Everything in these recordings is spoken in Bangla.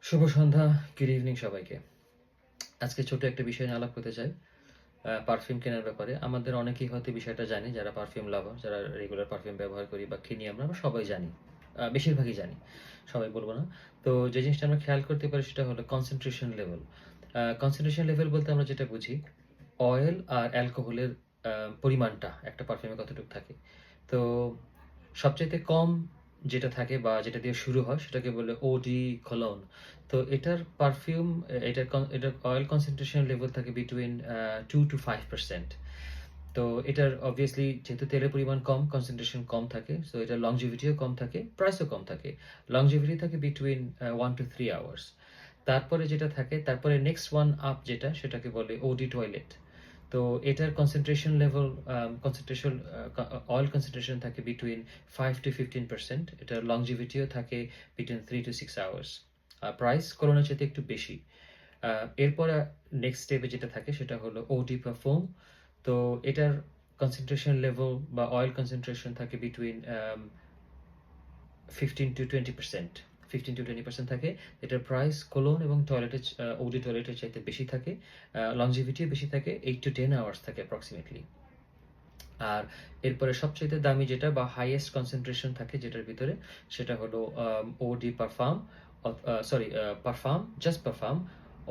শুভ সন্ধ্যা, গুড ইভিনিং সবাইকে। আজকে ছোট একটা বিষয় নিয়ে আলাপ করতে চাই। পারফিউম কেনার ব্যাপারে। আমাদের অনেকেই হয়তো বিষয়টা জানি, যারা পারফিউম লাভার, যারা রেগুলার পারফিউম ব্যবহার করি বা কিনি আমরা সবাই জানি। বেশিরভাগই জানি। সবাই বলব না। তো যে জিনিসটা আমরা খেয়াল করতে পারি সেটা হলো কনসেনট্রেশন লেভেল। কনসেনট্রেশন লেভেল বলতে আমরা যেটা বুঝি, অয়েল আর অ্যালকোহলের পরিমাণটা একটা পারফিউমে কতটুকু থাকে। তো সবচাইতে কম যেটা থাকে বা যেটা দিয়ে শুরু হয় সেটাকে বলে ওডি কলোন। তো এটার পারফিউম এটার অয়েল কনসেনট্রেশন লেভেল থাকে বিটুইন 2 to 5%। তো এটার obviously যেহেতু তেলের পরিমাণ কম, কনসেনট্রেশন কম থাকে। সো এটার longevity ও কম থাকে, প্রাইসও কম থাকে। longevity থাকে বিটুইন 1 to 3 আওয়ার্স। তারপরে যেটা থাকে, তারপরে নেক্সট ওয়ান আপ যেটা সেটাকে বলে ওডি টয়লেট। তো এটার concentration level concentration oil concentration থাকে বিটুইন 5 to 15%। এটার লংজিভিটিও থাকে বিটুইন 3 to 6 আওয়ার্স। প্রাইস করোনার চাইতে একটু বেশি। এরপরে নেক্সট স্টেপে যেটা থাকে সেটা হলো ওডি পারফিউম। তো এটার কনসেনট্রেশন লেভেল বা অয়েল কনসেনট্রেশন থাকে বিটুইন 15 to 20%। 15 to 20% থাকে। এটার প্রাইস কোলোন এবং ওডি টয়লেটের চাইতে বেশি থাকে। লংজিভিটিও বেশি থাকে, 8 to 10 আওয়ার্স থাকে অ্যাপ্রক্সিমেটলি। আর এরপরে সবচাইতে দামি যেটা বা হাইয়েস্ট কনসেনট্রেশন থাকে যেটার ভিতরে সেটা হলো ওডি পারফাম, সরি পারফাম, জাস্ট পারফাম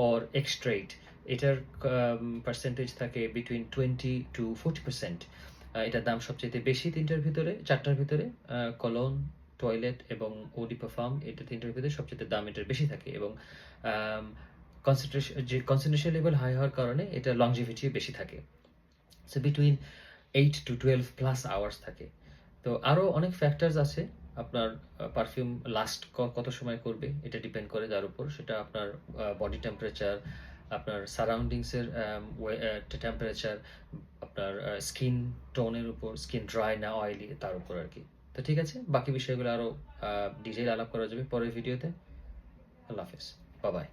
অর এক্সট্রেট। এটার পার্সেন্টেজ থাকে বিটুইন 20 to 40%। এটার দাম সবচাইতে বেশি চারটার ভিতরে। কলোন, টয়লেট এবং ওডি পারফাম, এটা তিনটার ভিতরে সবচেয়ে দাম এটার বেশি থাকে এবং কনসেন্ট্রেশন লেভেল হাই হওয়ার কারণে এটা লংজিভিটিও বেশি থাকে। So between 8 to 12 plus hours থাকে। তো আরো অনেক ফ্যাক্টরস আছে। আপনার পারফিউম লাস্ট কত সময় করবে এটা ডিপেন্ড করে যার উপর। সেটা আপনার বডি টেম্পারেচার, আপনার সারাউন্ডিংস এর টেম্পারেচার, আপনার স্কিন টোনের উপর, স্কিন ড্রাই না অয়েলি তার উপর আরকি। তো ঠিক আছে, বাকি বিষয়গুলো আরো ডিটেইল আলাপ করা যাবে পরের ভিডিওতে। আল্লাহ হাফেজ। Bye bye.